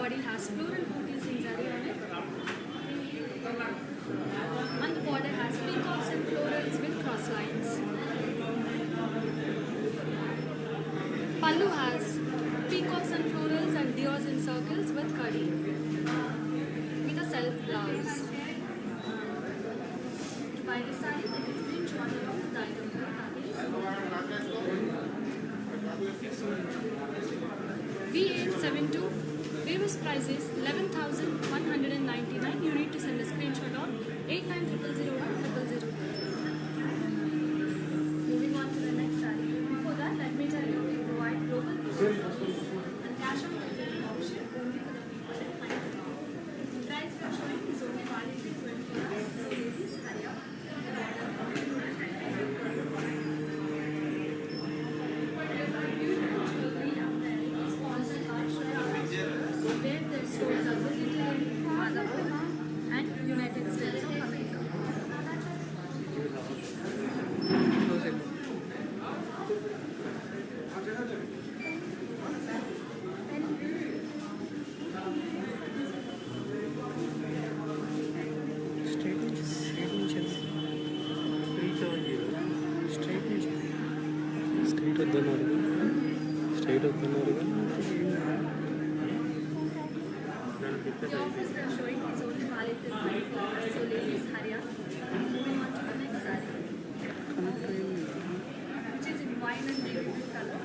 body has floral booties in zari on it. And the border has peacocks and florals with cross lines. Pallu has peacocks and florals and deers in circles with curry. With a self blouse. To buy the sari, take a screenshot along with the item code. V872, Weaver's price is 11,199. You need to send a screenshot on 89000100. Moving on to the next saree. Before that, let me tell you we provide global service and cash on delivery option only for the people that find it. Price we are showing is only valid in 24 hours. So ladies, hurry up. Where the stores are located in Madhapur and United States of America. Straight వద్దన్నారు The offers we are showing is only valid till 24 hours. So ladies, hurry up. Moving on to the next saree, which is in wine and navy blue color.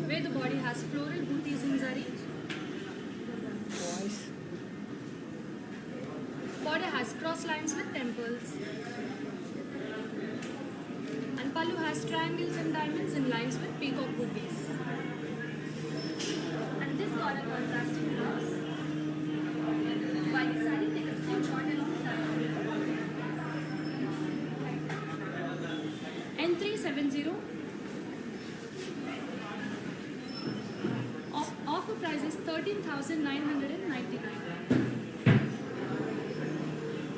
Where the body has floral booties in zari. Border has cross lines with temples. And pallu has triangles and diamonds in lines with peacock booties. And this got a contrasting blouse. Buy the saree, take a screenshot along with that. N370. Offer price is 13,999.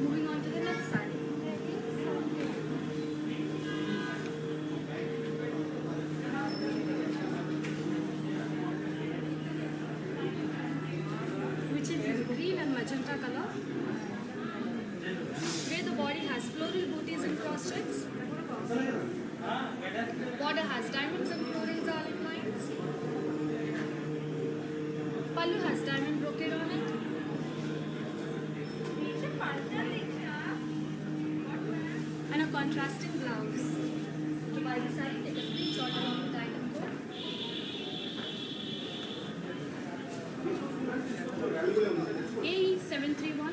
Moving on to the next saree. Which is in green and magenta color. Where the body has floral booties and cross checks. Border has diamonds and florals all in lines. Pallu has diamond brocade on it. And a contrasting blouse. To buy the saree, take a screenshot along with the item code. AE731.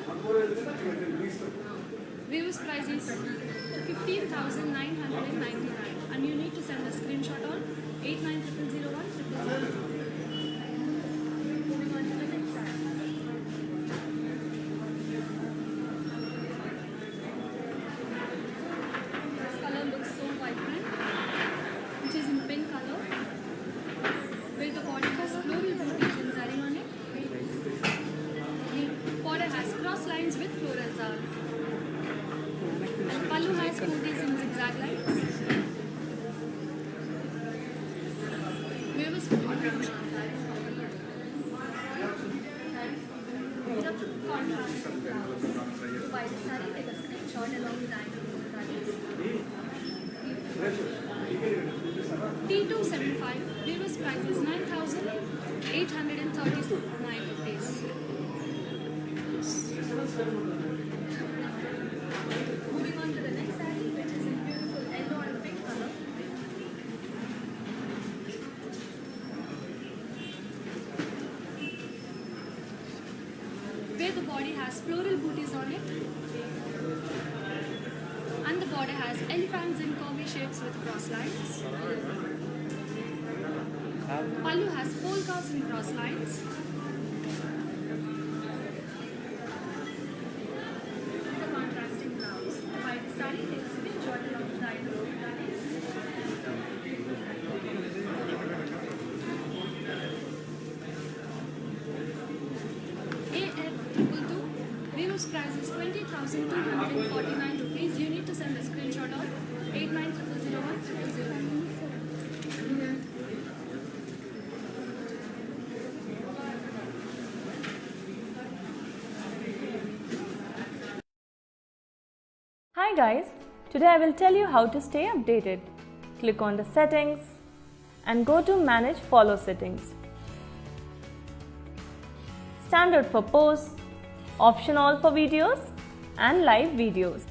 Viewers price is 15,999. And you need to send a screenshot on 89000100. Moving on to the next saree. This color looks so vibrant, which is in pink color, where the border has floral booties in zari on it. The border has cross lines with florals all. And pallu has booties in zigzag lines. Viewers contrasting blouse. To buy the saree, take a screenshot along with the item code. T275, Viewers price is 9,839 rupees. Moving on to the next saree, which is in beautiful yellow and pink color. Where the body has floral booties on it. And the border has elephants in curvy shapes with cross lines. Pallu has polkas and cross lines. The contrasting blouse. To buy the saree, take a screenshot along with the item. AF222. Viewers price is 20,249 rupees. You need to send a screenshot on 89000100. Hi guys, today I will tell you how to stay updated. Click on the settings and go to manage follow settings. Standard for posts, optional for videos and live videos.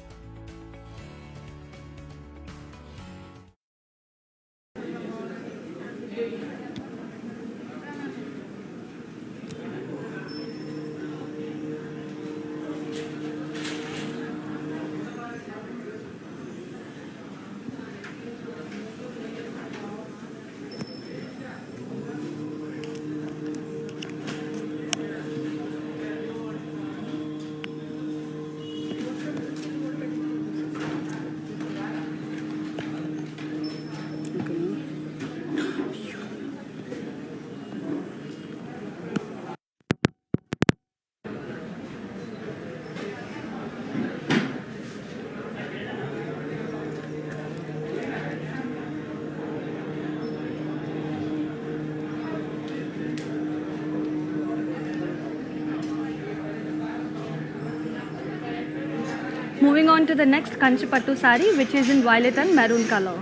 Moving on to the next Kanchipattu saree, which is in violet and maroon color.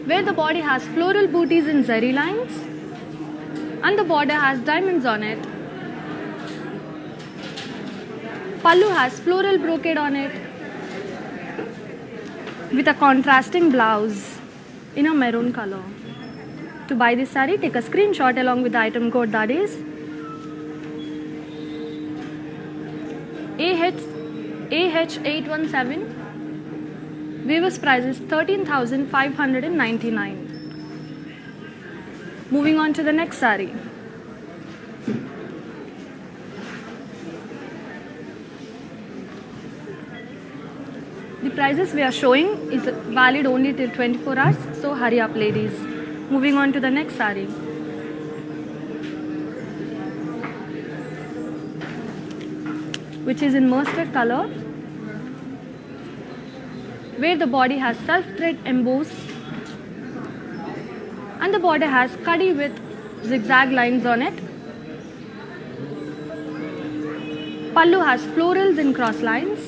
Where the body has floral booties in zari lines and the border has diamonds on it. Pallu has floral brocade on it with a contrasting blouse in a maroon color. To buy this saree, take a screenshot along with the item code, that is AH817. Weaver's price is 13,599. Moving on to the next saree. The prices we are showing is valid only till 24 hours, so hurry up ladies. Moving on to the next saree. Which is in mustard color, where the body has self thread embossed and the border has kadi with zigzag lines on it. Pallu has florals in cross lines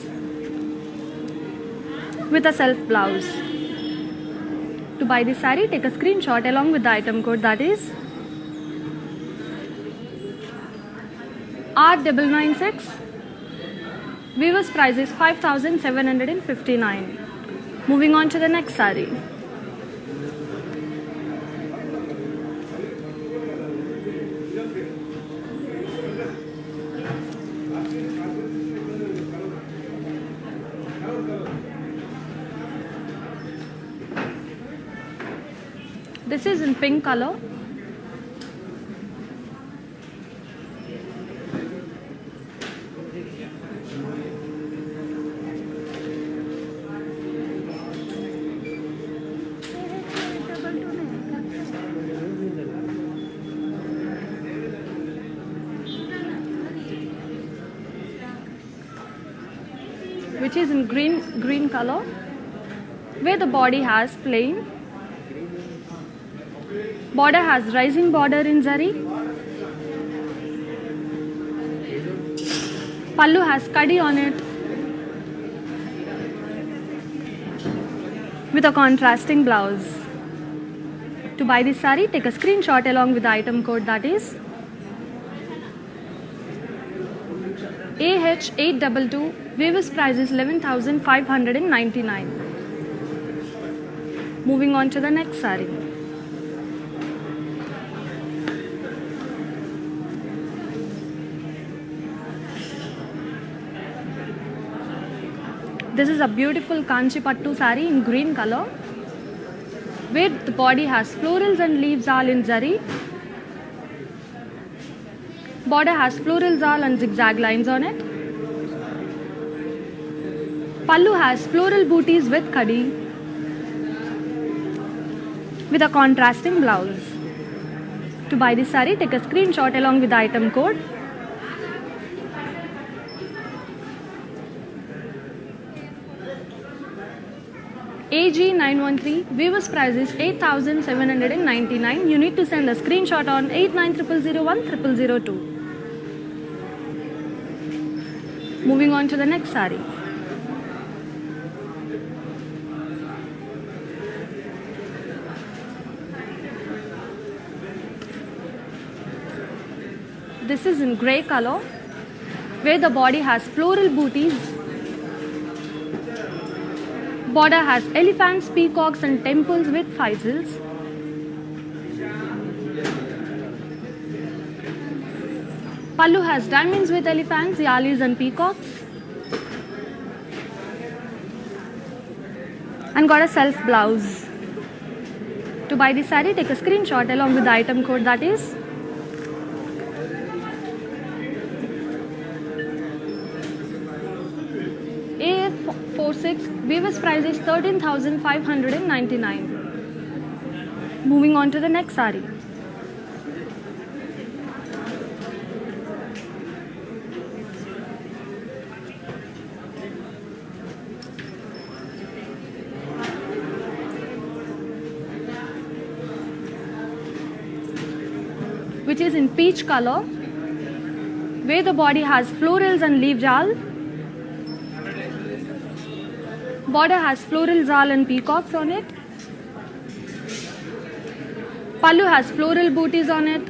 with a self blouse. To buy this saree, take a screenshot along with the item code, that is R996. Weaver's price is 5,759. Moving on to the next saree. This is in pink color. Which is in green color, where the body has plain, border has rising border in zari, pallu has kadi on it with a contrasting blouse. To buy this saree, take a screenshot along with the item code, that is AH822. Weaver's price is 11,599. Moving on to the next saree. This is a beautiful Kanchipattu saree in green color, where the body has florals and leaves all in zari. Border has florals all and zigzag lines on it. Pallu has floral booties with khadi with a contrasting blouse. To buy this saree, take a screenshot along with the item code. AG913, viewers price is 8,799. You need to send a screenshot on 8900010002. Moving on to the next saree. This is in grey color, where the body has floral booties. Border has elephants, peacocks and temples with faisals. Pallu has diamonds with elephants, yalis and peacocks. And got a self blouse. To buy this saree, take a screenshot along with the item code, that is AF46. Viewers price is 13,599. Moving on to the next saree. Which is in peach color, where the body has florals and leaf jal. Border has floral zal and peacocks on it. Pallu has floral booties on it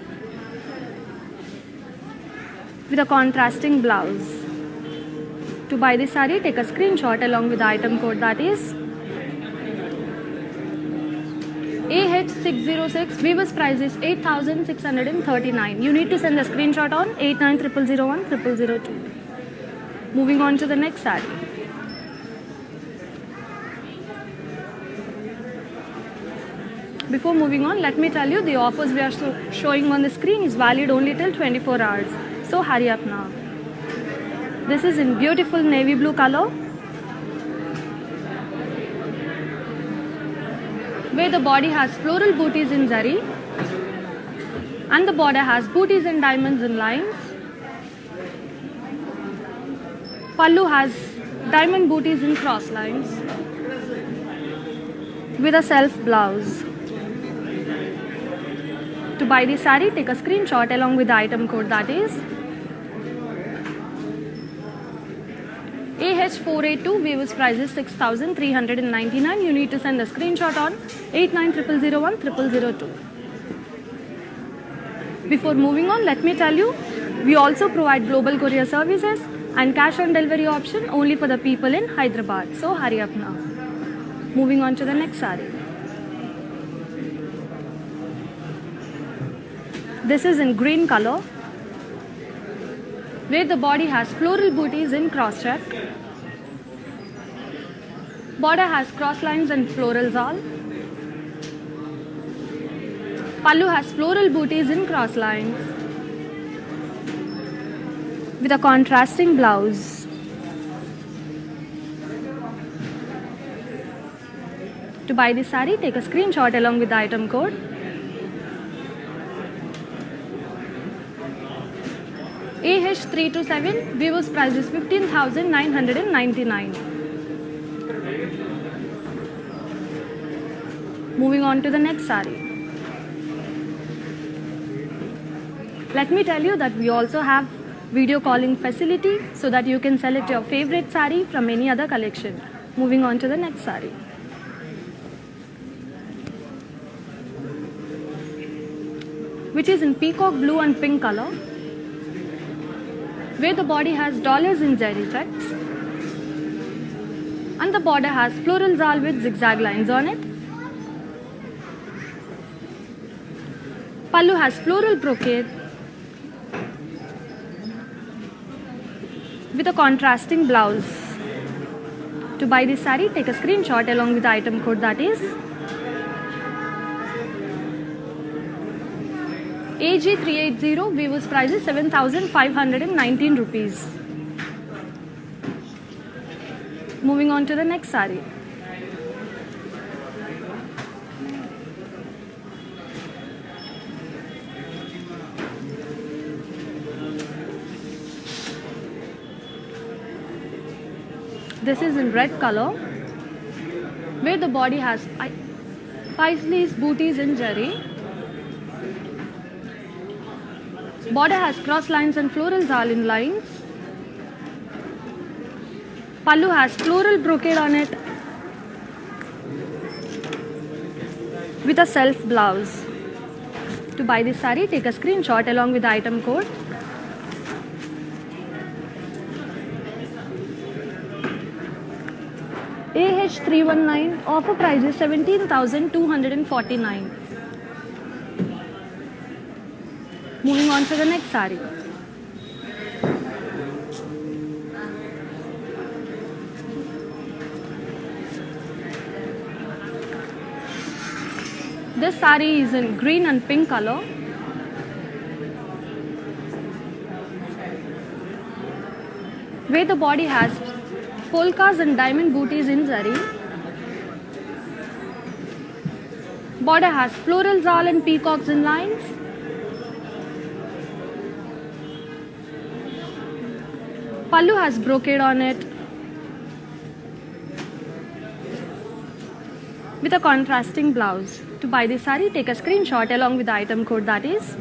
with a contrasting blouse. To buy this saree, take a screenshot along with the item code, that is AH606. Viewers price is 8,639. You need to send a screenshot on 8900010002. Moving on to the next saree. Before moving on, let me tell you the offers we are showing on the screen is valid only till 24 hours. So hurry up now. This is in beautiful navy blue color, where the body has floral booties in zari and the border has booties and diamonds in lines. Pallu has diamond booties in cross lines with a self blouse. To buy this saree, take a screenshot along with the item code, that is AH482. Viewers price is 6,399. You need to send a screenshot on 8900010002. Before moving on, let me tell you, we also provide global courier services and cash on delivery option only for the people in Hyderabad. So hurry up now. Moving on to the next saree. This is in green color, where the body has floral booties in cross check. Border has cross lines and floral zal. Pallu has floral booties in cross lines with a contrasting blouse. To buy this saree, take a screenshot along with the item code. AH327. Viewers price is 15,999. Moving on to the next saree. Let me tell you that we also have video calling facility so that you can select your favorite saree from any other collection. Moving on to the next saree. Which is in peacock blue and pink color, where the body has dollars in zari checks and the border has floral zal with zigzag lines on it. Pallu has floral brocade with a contrasting blouse. To buy this saree, take a screenshot along with the item code, that is AG380. Viewers price is 7,519 rupees. Moving on to the next saree. This is in red color, where the body has Paisleys booties in zari. Border has cross lines and floral zalin lines. Pallu has floral brocade on it with a self blouse. To buy this saree, take a screenshot along with the item code. AH319, offer price is 17,249. Moving on to the next saree. This saree is in green and pink color. Where the body has polkas and diamond booties in zari. Border has floral zal and peacocks in lines. Pallu has brocade on it with a contrasting blouse. To buy this saree, take a screenshot along with the item code, that is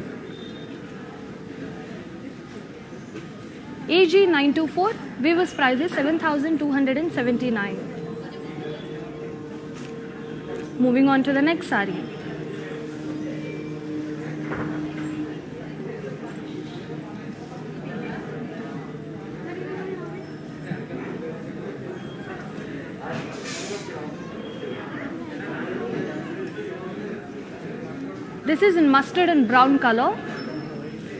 AG924. Weaver's price is 7,279. Moving on to the next saree. This is in mustard and brown color,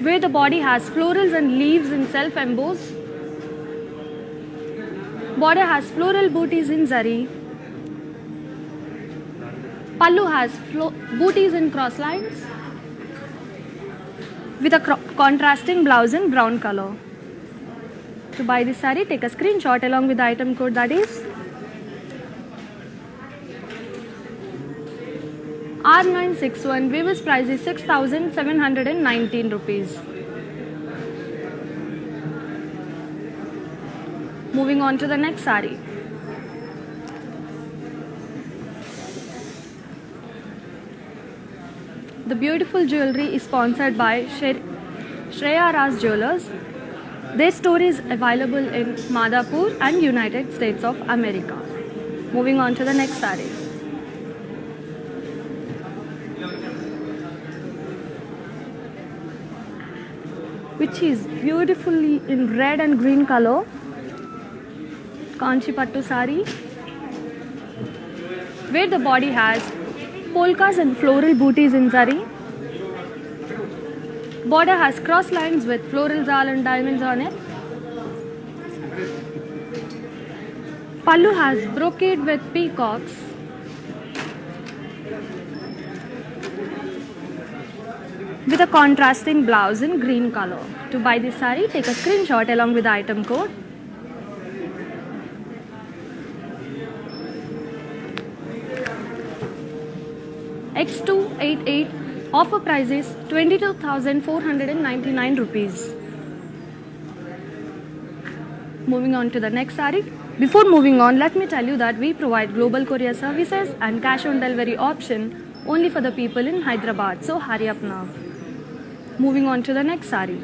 where the body has florals and leaves in self-embossed. Border has floral booties in zari. Pallu has booties in cross lines with a contrasting blouse in brown color. To buy this saree, take a screenshot along with the item code, that is R961. Weaver's price is 6,719 rupees. Moving on to the next saree. The beautiful jewelry is sponsored by Shreya Ras Jewelers. Their store is available in Madhapur and United States of America. Moving on to the next saree. Which is beautifully in red and green color. Kanchi Pattu saree, where the body has polkas and floral booties in zari. Border has cross lines with floral zal and diamonds on it. Pallu has brocade with peacocks. With a contrasting blouse in green color. To buy this saree, take a screenshot along with the item code. X288, offer price is 22,499 rupees. Moving on to the next saree. Before moving on, let me tell you that we provide global courier services and cash on delivery option only for the people in Hyderabad. So hurry up now. Moving on to the next saree.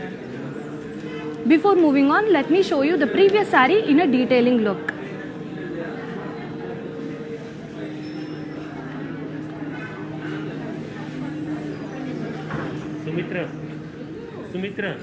Before moving on, let me show you the previous saree in a detailing look. Sumitra.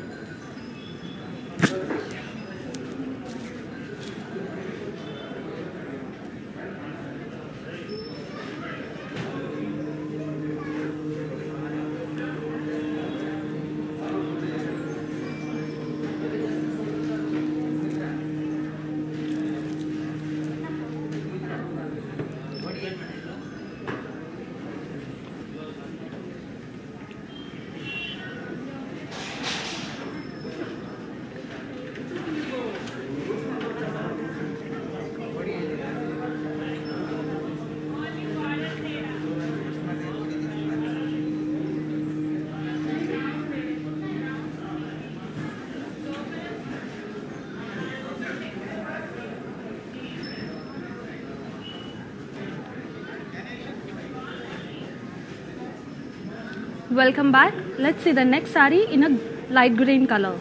Welcome back. Let's see the next saree in a light green color.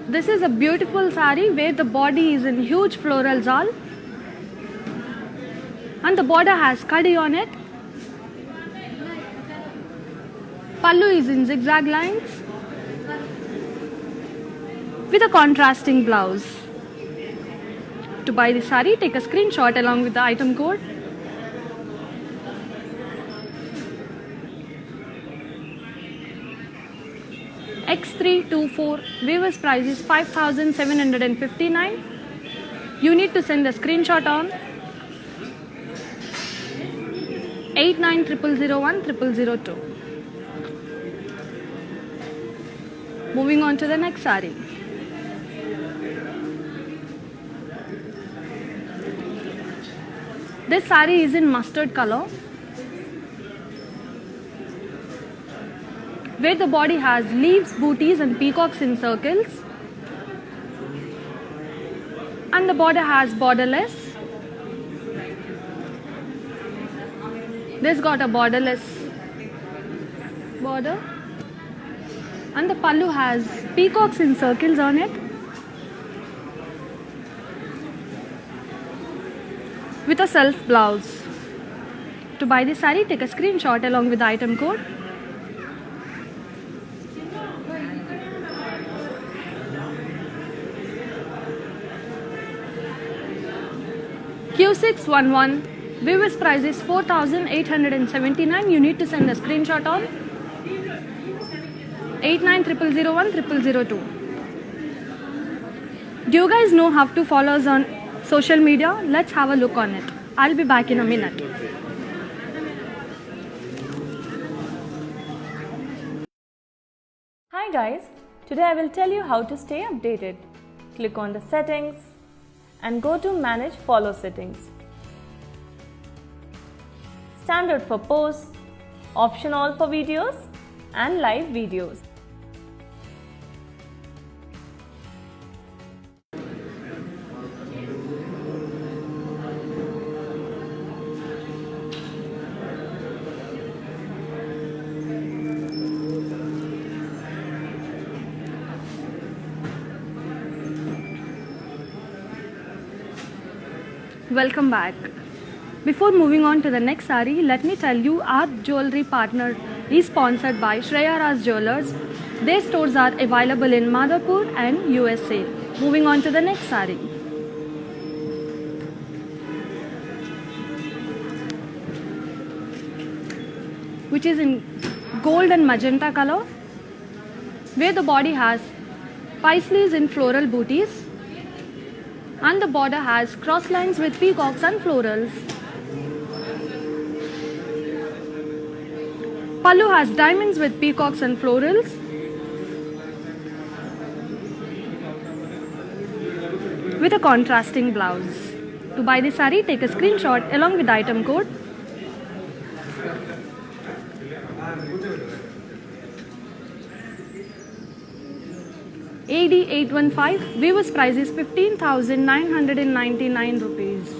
This is a beautiful saree where the body is in huge floral zal and the border has kadi on it. Pallu is in zigzag lines with a contrasting blouse. To buy the saree, take a screenshot along with the item code. X324. Weaver's price is 5,759. You need to send a screenshot on 8900010002. Moving on to the next saree. This saree is in mustard color, where the body has leaves, booties and peacocks in circles, and the border has borderless. This got a borderless border, and the pallu has peacocks in circles on it with a self blouse. To buy this saree, take a screenshot along with the item code. Q611. Weaver's price is 4,879. You need to send a screenshot on 8900010002. Do you guys know how to follow us on social media? Let's have a look on it. I'll be back in a minute. Hi guys, today I will tell you how to stay updated. Click on the settings and go to manage follow settings. Standard for posts, option all for videos and live videos. Welcome back. Before moving on to the next saree, let me tell you our jewelry partner is sponsored by Shreya Raj Jewelers. Their stores are available in Madhapur and USA. Moving on to the next saree. Which is in gold and magenta color, where the body has paisleys in floral booties and the border has cross lines with peacocks and florals. Pallu has diamonds with peacocks and florals. With a contrasting blouse. To buy this saree, take a screenshot along with the item code. AD815. Weaver's price is 15,999 rupees.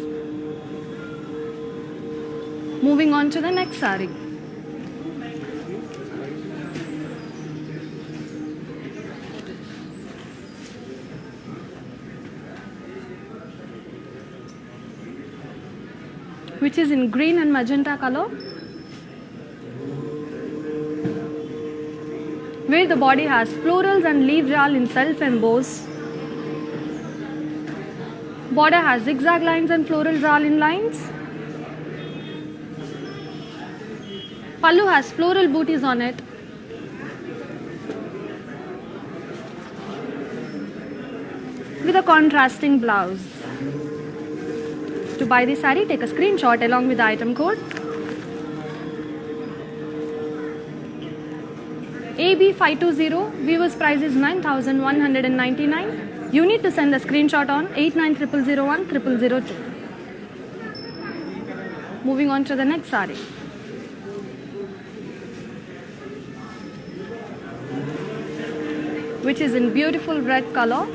Moving on to the next saree. Which is in green and magenta color, where the body has florals and leaf jal in self emboss. Border has zigzag lines and floral jal in lines. Pallu has floral booties on it. With a contrasting blouse. To buy this saree, take a screenshot along with the item code. AB520. Weaver's price is 9,199. You need to send a screenshot on 8900010002. Moving on to the next saree. Which is in beautiful red color,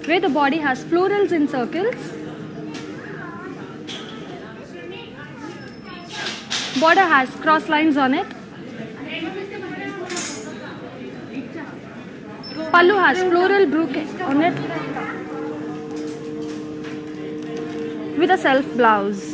where the body has florals in circles. Border has cross lines on it. Pallu has floral brocade on it with a self blouse.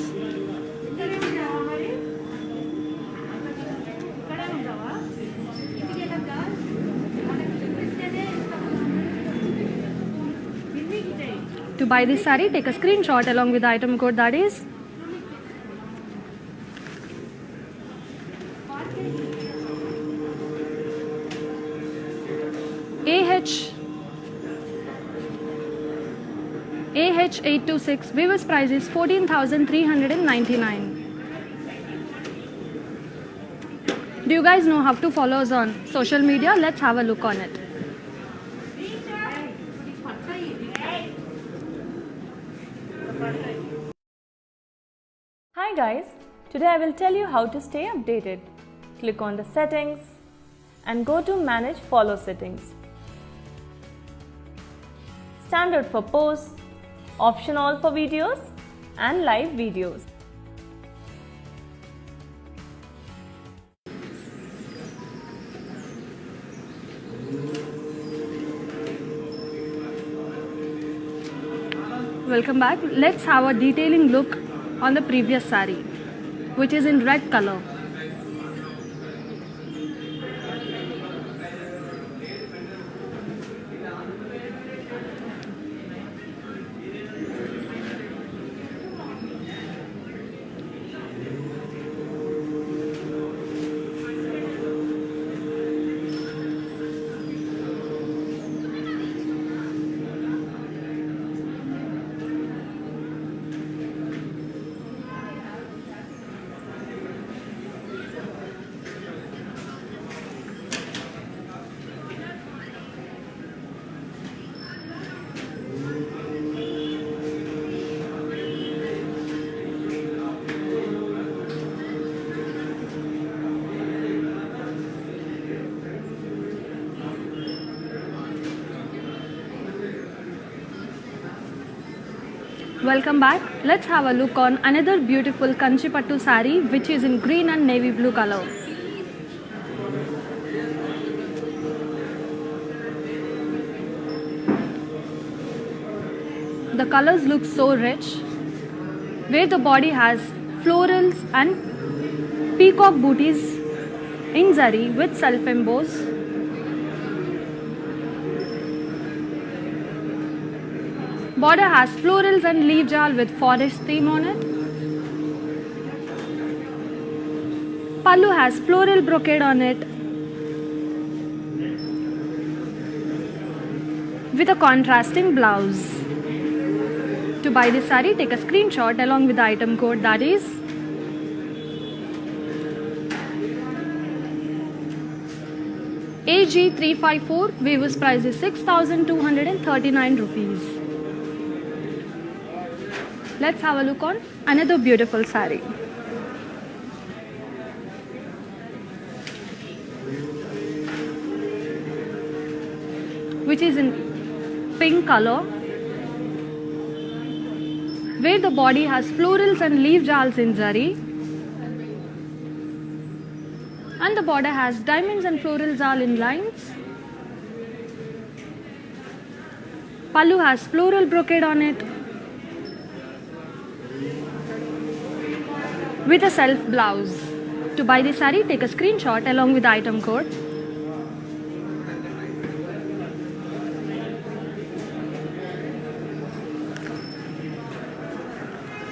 To buy this saree, take a screenshot along with the item code, that is AH826. Viewers price is 14,399. Do you guys know how to follow us on social media? Let's have a look on it. Hi guys, today I will tell you how to stay updated. Click on the settings and go to manage follow settings. Standard for posts, option all for videos and live videos. Welcome back. Let's have a detailing look on the previous saree, which is in red color. Welcome back. Let's have a look on another beautiful Kanchi Pattu saree, which is in green and navy blue color. The colors look so rich, where the body has florals and peacock booties in zari with self-emboss. Border has florals and leaf jal with forest theme on it. Pallu has floral brocade on it with a contrasting blouse. To buy this saree, take a screenshot along with the item code, that is AG354. Viewers price is 6,239 rupees. Let's have a look on another beautiful saree, which is in pink color, where the body has florals and leaf jals in zari, and the border has diamonds and floral jal in lines. Pallu has floral brocade on it with a self blouse. To buy this saree, take a screenshot along with the item code.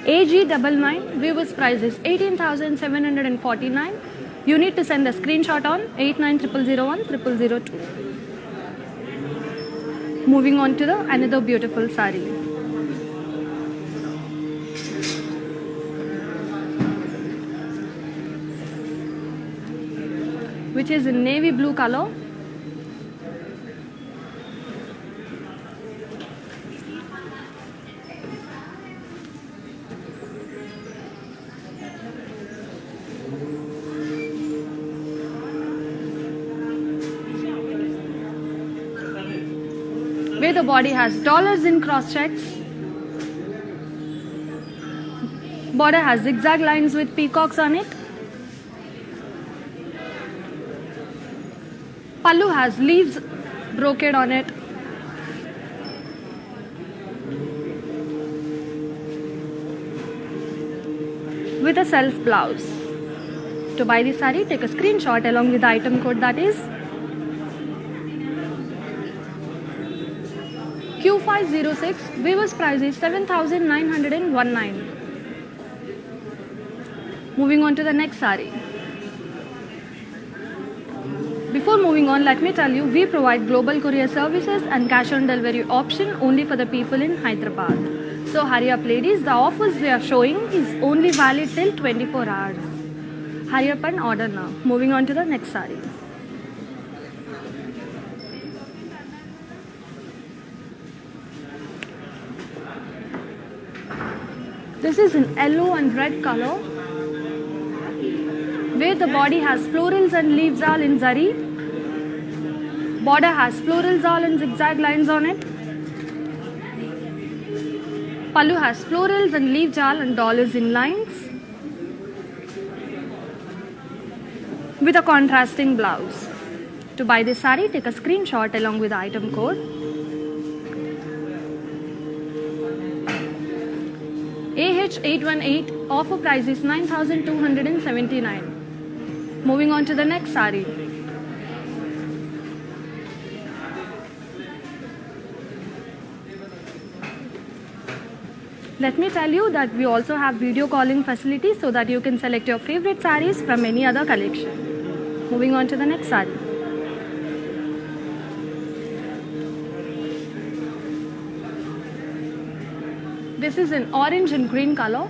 AG99. Viewers price is 18,749. You need to send a screenshot on 8900010002. Moving on to the another beautiful saree, which is in navy blue color. Where the body has dollars in cross checks. Border has zigzag lines with peacocks on it. Pallu has leaves brocade on it. With a self blouse. To buy this saree, take a screenshot along with the item code, that is Q506. Viewers price is 7,919. Moving on to the next saree. Before moving on, let me tell you, we provide global courier services and cash on delivery option only for the people in Hyderabad. So hurry up ladies, the offers we are showing is only valid till 24 hours. Hurry up and order now. Moving on to the next saree. This is in yellow and red color, where the body has florals and leaves all in zari. Border has florals all in zigzag lines on it. Pallu has florals and leaf jal and dollars in lines. With a contrasting blouse. To buy this saree, take a screenshot along with the item code. AH818, offer price is 9,279. Moving on to the next saree. Let me tell you that we also have video calling facility so that you can select your favorite sarees from any other collection. Moving on to the next saree. This is in orange and green color,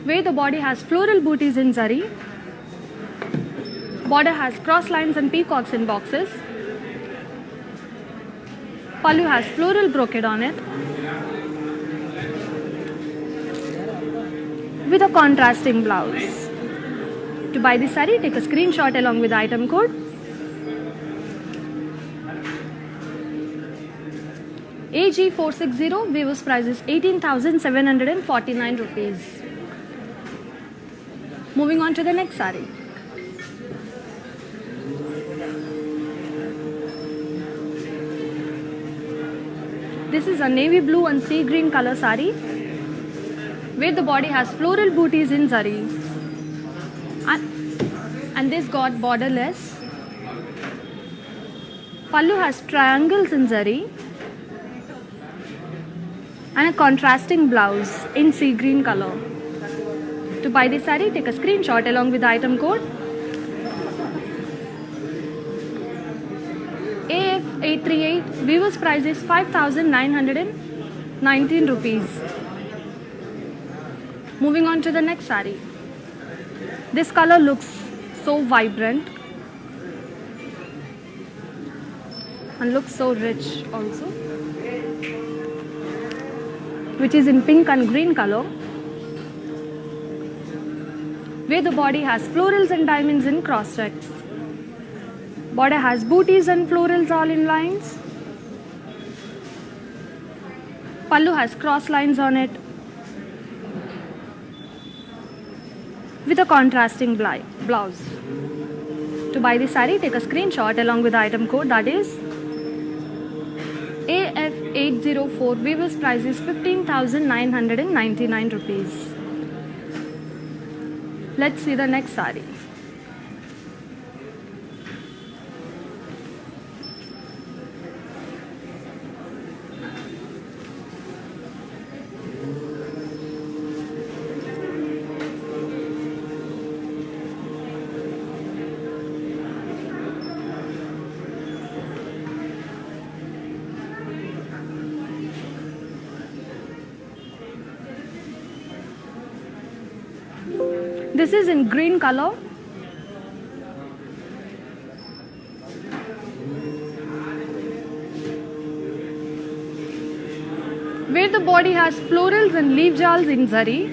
where the body has floral booties in zari. Border has cross lines and peacocks in boxes. Pallu has floral brocade on it. With a contrasting blouse. To buy this saree, take a screenshot along with the item code. AG460, viewers price is 18,749 rupees. Moving on to the next saree. This is a navy blue and sea green color saree, where the body has floral booties in zari. And this got borderless. Pallu has triangles in zari. And a contrasting blouse in sea green color. To buy this saree, take a screenshot along with the item code. AF838, viewers price is 5,919 rupees. Moving on to the next saree. This color looks so vibrant and looks so rich also, which is in pink and green color, where the body has florals and diamonds in cross checks. Border has booties and florals all in lines. Pallu has cross lines on it, with a contrasting blouse. To buy this saree, take a screenshot along with the item code, that is AF804, viewers price is 15,999 rupees. Let's see the next saree. This is in green color, where the body has florals and leaf jals in zari.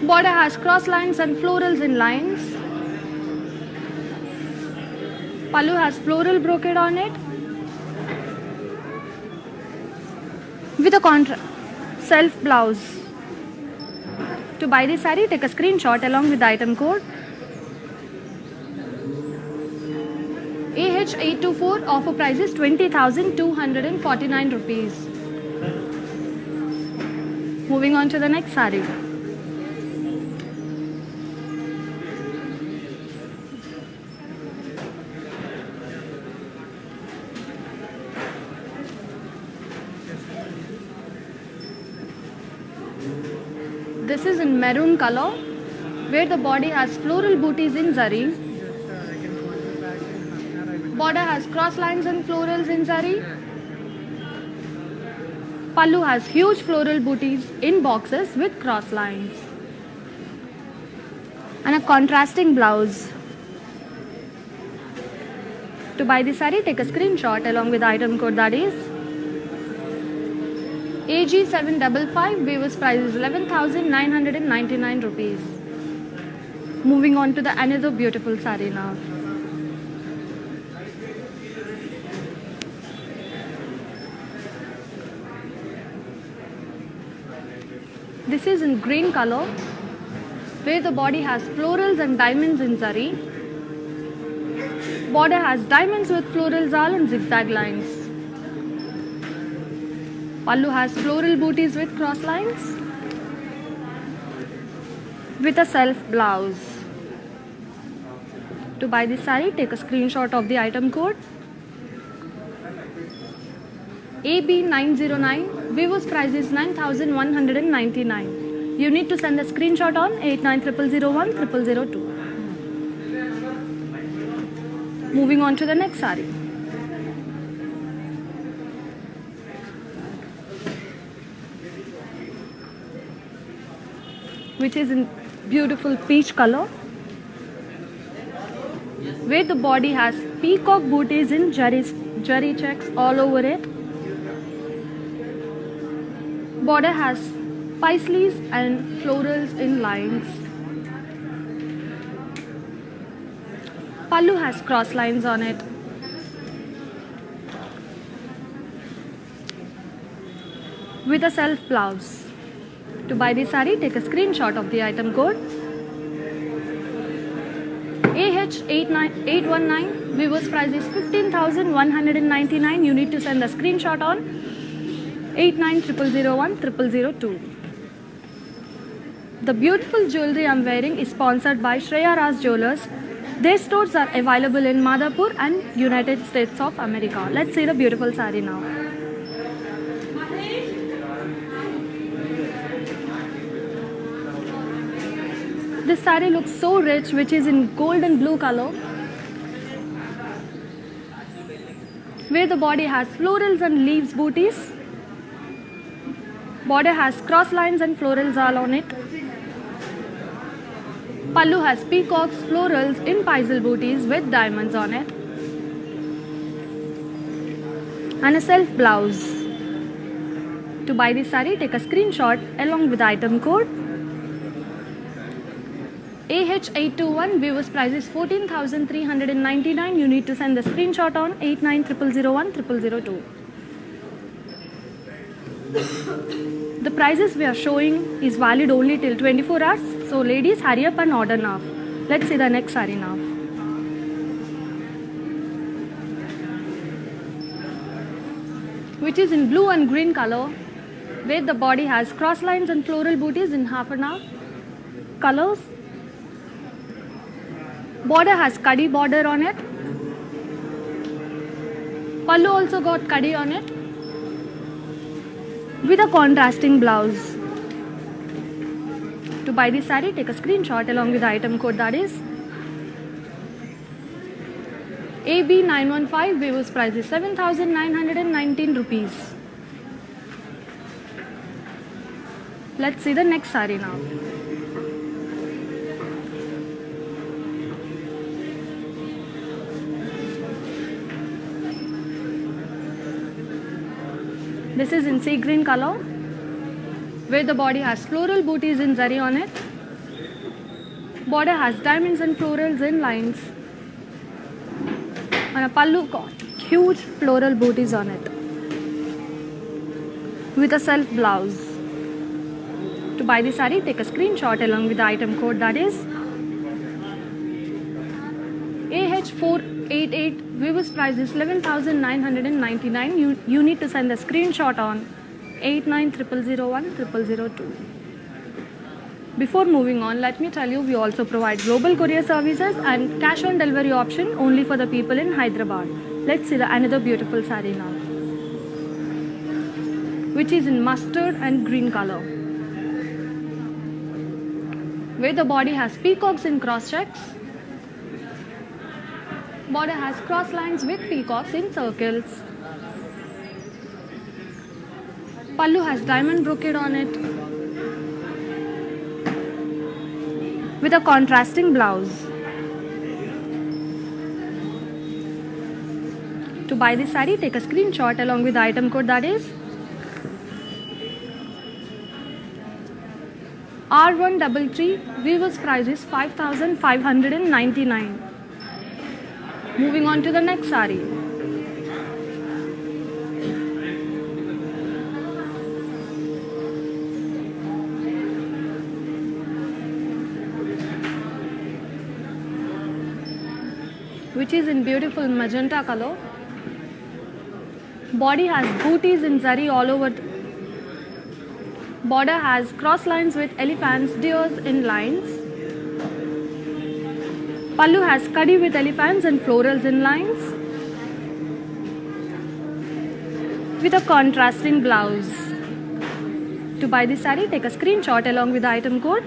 Border has cross lines and florals in lines. Pallu has floral brocade on it. With a self blouse. To buy this saree, take a screenshot along with the item code. AH824, offer price is 20,249 rupees. Moving on to the next saree. This is in maroon color, where the body has floral booties in zari. Border has cross lines and florals in zari. Pallu has huge floral booties in boxes with cross lines. And a contrasting blouse. To buy this saree, take a screenshot along with the item code, that is AG755. Weaver's price is 11,999 rupees. Moving on to the another beautiful saree now. This is in green color, where the body has florals and diamonds in zari. Border has diamonds with floral zal and zigzag lines. Pallu has floral booties with cross lines. With a self blouse. To buy this saree, take a screenshot of the item code. AB909. Vivo's price is 9,199. You need to send a screenshot on 8900010002. Moving on to the next saree. Which is in beautiful peach color, where the body has peacock booties in jari checks all over it. Border has paisleys and florals in lines. Pallu has cross lines on it. With a self blouse. To buy this saree, take a screenshot of the item code. AH819. Vivo's price is 15,199. You need to send a screenshot on 8900010002. The beautiful jewelry I'm wearing is sponsored by Shreya Raj Jewelers. Their stores are available in Madhapur and United States of America. Let's see the beautiful saree now. This saree looks so rich, which is in gold and blue color, where the body has florals and leaves booties. Border has cross lines and florals all on it. Pallu has peacocks, florals in paisal booties with diamonds on it. And a self blouse. To buy this saree, take a screenshot along with the item code. AH821. Viewers price is 14,399. You need to send the screenshot on 8900010002. The prices we are showing is valid only till 24 hours. So ladies, hurry up and order now. Let's see the next saree now. Which is in blue and green color, where the body has cross lines and floral booties in half and half colors. Border has kadi border on it. Pallu also got kadi on it, with a contrasting blouse. To buy this saree, take a screenshot along with the item code, that is AB915. Vivo's price is 7,919 rupees. Let's see the next saree now. This is in sea green color, where the body has floral booties in zari on it. Border has diamonds and florals in lines. And a pallu got huge floral booties on it. With a self blouse. To buy the saree, take a screenshot along with the item code, that is AH488. Viewers price is 11,999. You need to send a screenshot on 8900010002. Before moving on, let me tell you, we also provide global courier services and cash on delivery option only for the people in Hyderabad. Let's see another beautiful saree now, which is in mustard and green color, where the body has peacocks in cross checks. Border has cross lines with peacocks in circles. Pallu has diamond brocade on it, with a contrasting blouse. To buy this saree, take a screenshot along with the item code, that is R133. Viewers price is 5,599. Moving on to the next saree, which is in beautiful magenta color. Body has booties in zari all over. Border has cross lines with elephants, deers in lines. Pallu has kadi with elephants and florals in lines, with a contrasting blouse. To buy this saree, take a screenshot along with the item code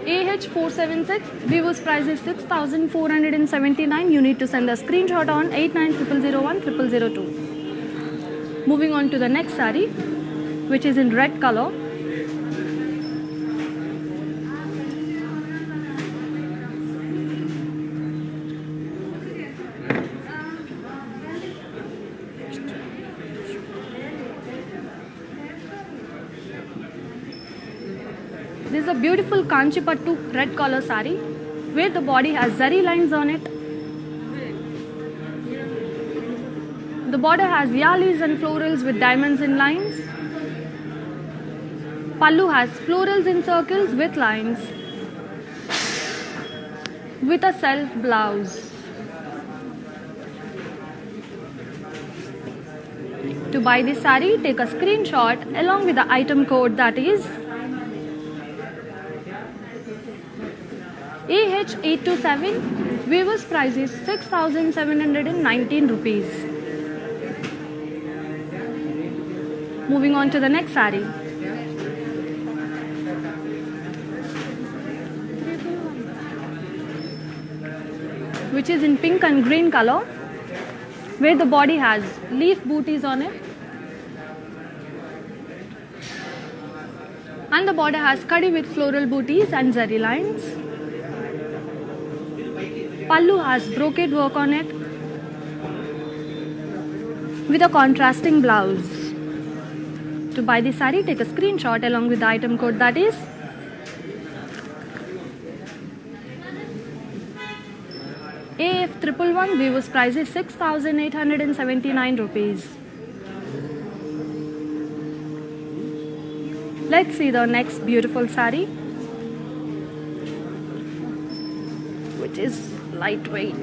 AH476. Viewers price is 6,479. You need to send a screenshot on 8900010002. Moving on to the next saree, which is in red color. This is a beautiful Kanchipattu red color saree, where the body has zari lines on it. The border has yalis and florals with diamonds in lines. Pallu has florals in circles with lines, with a self blouse. To buy this saree, take a screenshot along with the item code, that is AH827. Viewers price is 6,719 rupees. Moving on to the next saree, which is in pink and green color, where the body has leaf booties on it, and the border has kadi with floral booties and zari lines. Pallu has brocade work on it, with a contrasting blouse. To buy this saree, take a screenshot along with the item code, that is AF111. Viewers price is 6,879 rupees. Let's see the next beautiful saree, which is lightweight.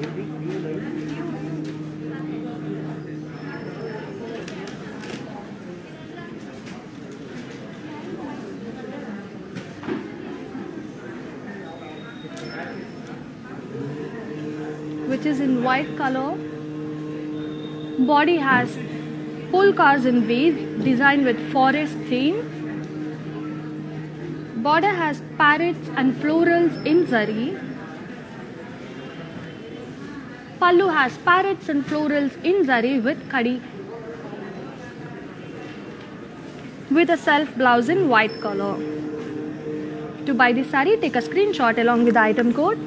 Which is in white color. Body has polkas in weave designed with forest theme. Border has parrots and florals in zari. Pallu has parrots and florals in zari with kadi, with a self blouse in white color. To buy this saree, take a screenshot along with the item code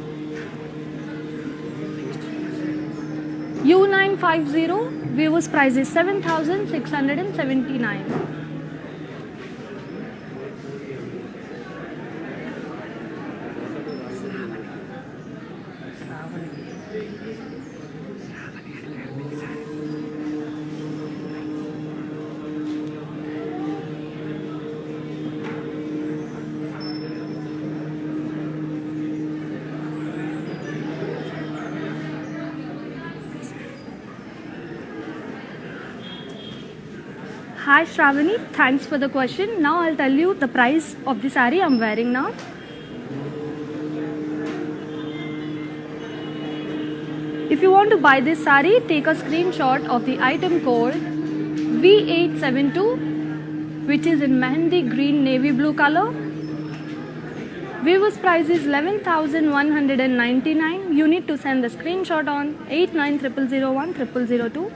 U950. Viewers price is 7,679. Hi Shravani, thanks for the question. Now I'll tell you the price of the saree I'm wearing now. If you want to buy this saree, take a screenshot of the item code V872, which is in mehendi green navy blue color. Viewers price is 11,199. You need to send the screenshot on 8900010002.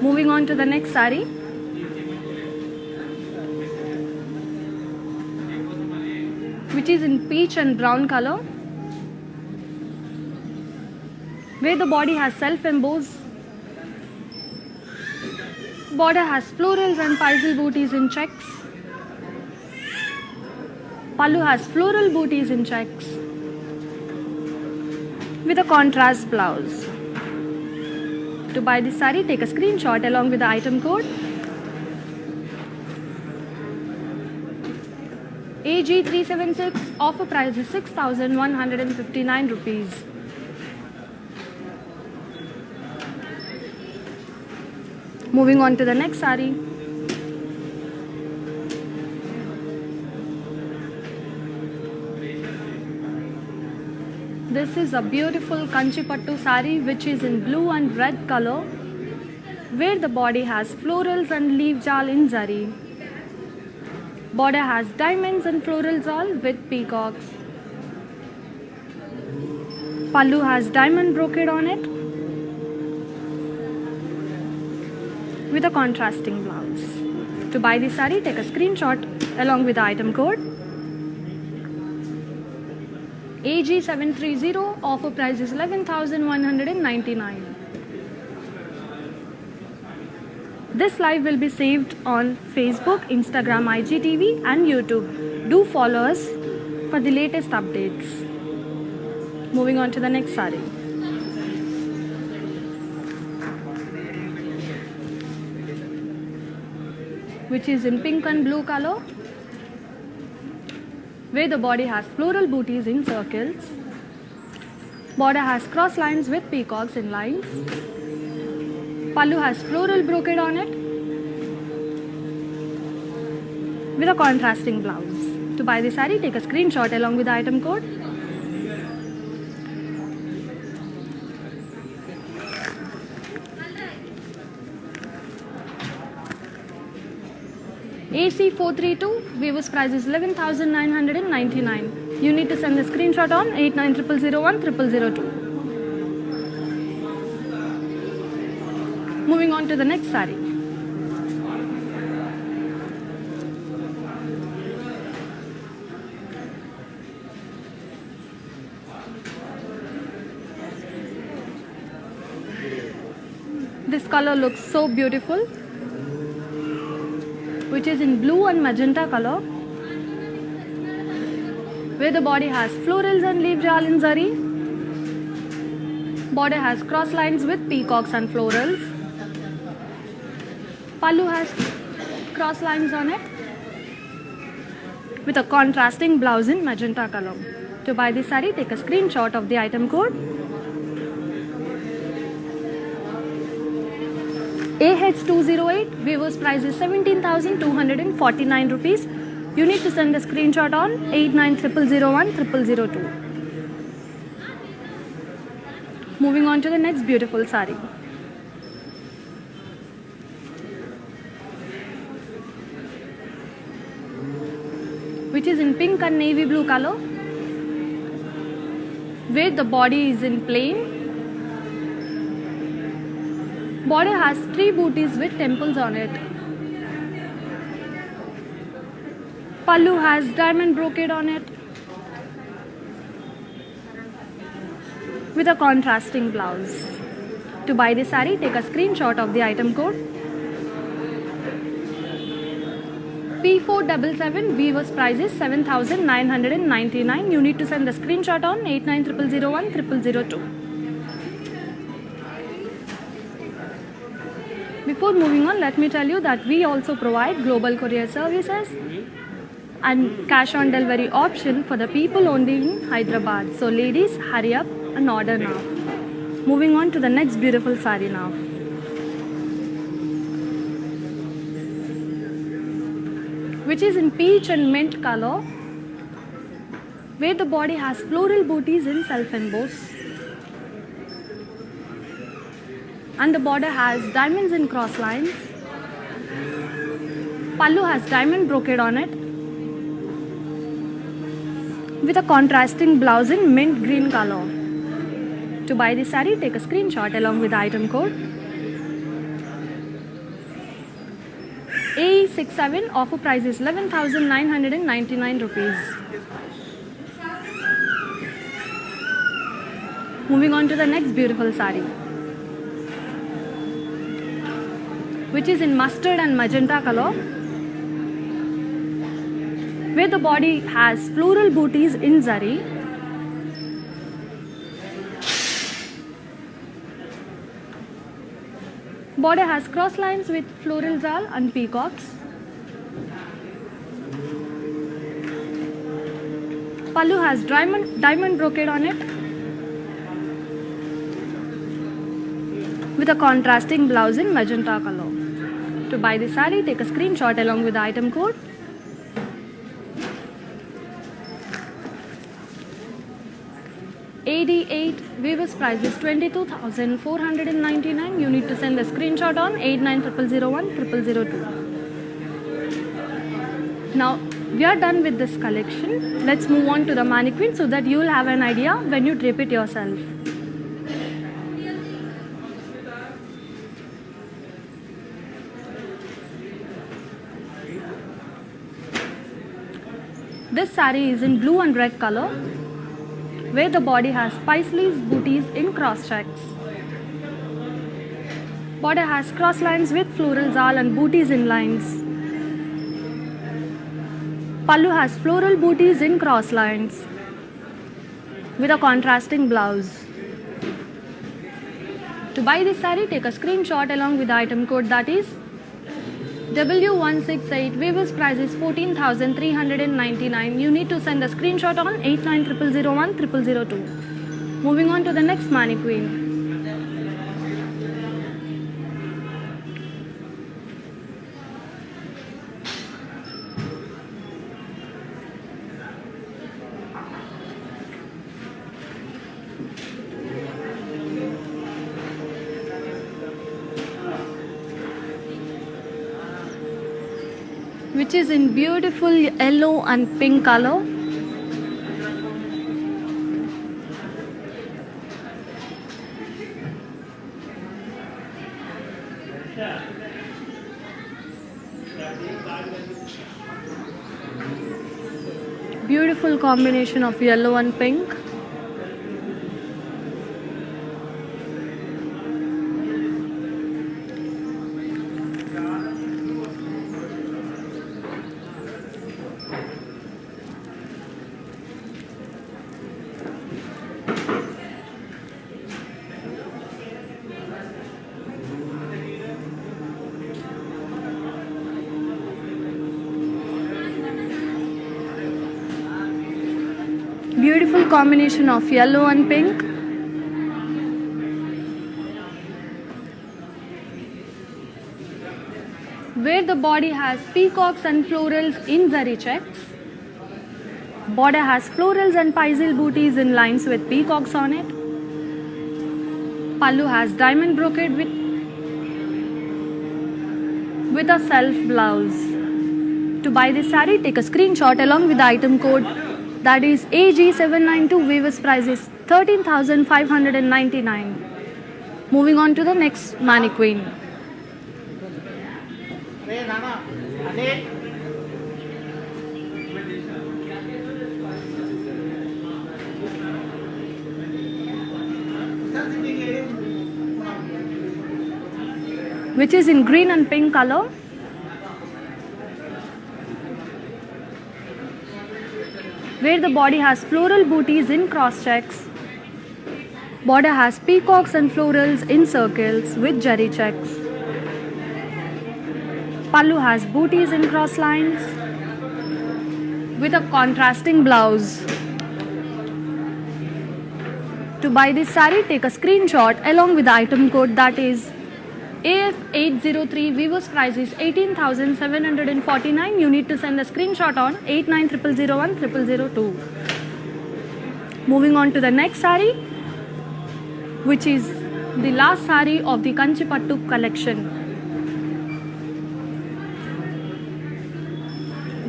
Moving on to the next saree. Which is in peach and brown color, where the body has self-embossed. Border has florals and paisal booties in checks. Pallu has floral booties in checks with a contrast blouse. To buy this saree, take a screenshot along with the item code AG376. Offer price is 6,159 rupees. Moving on to the next saree. This is a beautiful Kanchi Pattu saree which is in blue and red color, where the body has florals and leaf jal in zari. Border has diamonds and florals all with peacocks. Pallu has diamond brocade on it with a contrasting blouse. To buy this saree, take a screenshot along with the item code AG730. Offer price is 11,199. This live will be saved on Facebook, Instagram, IGTV and YouTube. Do follow us for the latest updates. Moving on to the next saree. Which is in pink and blue color, where the body has floral booties in circles. Border has cross lines with peacocks in lines. Pallu has floral brocade on it with a contrasting blouse. To buy this saree, take a screenshot along with the item code AC432. Viewers price is 11,999. You need to send the screenshot on 8900010002. Moving on to the next saree. This color looks so beautiful, which is in blue and magenta color, where the body has florals and leaf jal in zari. Border has cross lines with peacocks and florals. Pallu has cross lines on it with a contrasting blouse in magenta color. To buy this saree, take a screenshot of the item code AH208. Viewers price is 17,249 rupees. You need to send the screenshot on 8900010002. Moving on to the next beautiful saree. Which is in pink and navy blue color, where the body is in plain. Border has 3 booties with temples on it. Pallu has diamond brocade on it with a contrasting blouse. To buy this saree, take a screenshot of the item code P477. Viewers price is 7,999. You need to send the screenshot on 8900010002. Before moving on, let me tell you that we also provide global courier services and cash on delivery option for the people only in Hyderabad. So ladies, hurry up and order now. Moving on to the next beautiful sari now. Which is in peach and mint color, where the body has floral booties in self-emboss. And the border has diamonds in cross lines. Pallu has diamond brocade on it, with a contrasting blouse in mint green color. To buy this saree, take a screenshot along with the item code A67. Offer price is 11,999 rupees. Moving on to the next beautiful saree, which is in mustard and magenta color, where the body has floral booties in zari. Border has cross lines with floral zal and peacocks. Pallu has diamond brocade on it, with a contrasting blouse in magenta color. To buy this saree, take a screenshot along with the item code AD8. Weaver's price is 22,499. You need to send the screenshot on 8900010002. Now we are done with this collection. Let's move on to the mannequin so that you will have an idea when you drape it yourself. This saree is in blue and red color, where the body has Paisley's booties in cross checks. Border has cross lines with floral zal and booties in lines. Pallu has floral booties in cross lines, with a contrasting blouse. To buy this saree, take a screenshot along with the item code, that is W168. Weaver's price is 14,399. You need to send a screenshot on 8900010002. Moving on to the next mannequin, which is in beautiful yellow and pink color. Beautiful combination of yellow and pink. Beautiful combination of yellow and pink. Where the body has peacocks and florals in zari checks. Border has florals and paisley booties in lines with peacocks on it. Pallu has diamond brocade with a self blouse. To buy this saree, take a screenshot along with the item code, that is AG792. Weaver's price is 13,599. Moving on to the next mannequin, which is in green and pink color. Where the body has floral booties in cross checks. Border has peacocks and florals in circles with jerry checks. Pallu has booties in cross lines with a contrasting blouse. To buy this saree, take a screenshot along with the item code, that is AF803. Vivo's price is 18,749. You need to send a screenshot on 8900010002. Moving on to the next saree, which is the last saree of the Kanchipattu collection.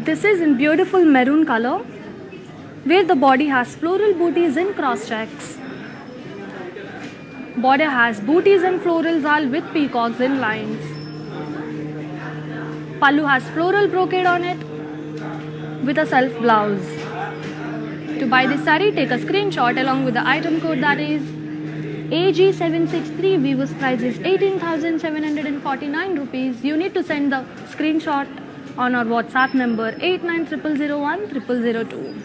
This is in beautiful maroon color, where the body has floral booties and cross checks. Border has booties and florals all with peacocks and lines. Pallu has floral brocade on it with a self blouse. To buy this saree, take a screenshot along with the item code, that is AG763. Vivo's price is 18,749 rupees. You need to send the screenshot on our WhatsApp number 8900010002.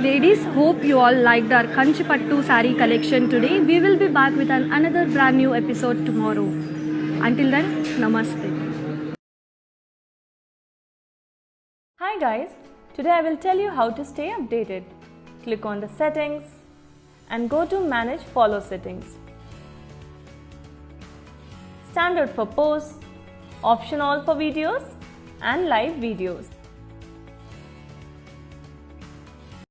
Ladies, hope you all liked our Kanchipattu saree collection today. We will be back with another brand new episode tomorrow. Until then, namaste. Hi guys, today I will tell you how to stay updated. Click on the settings and go to manage follow settings. Standard for posts, option all for videos and live videos.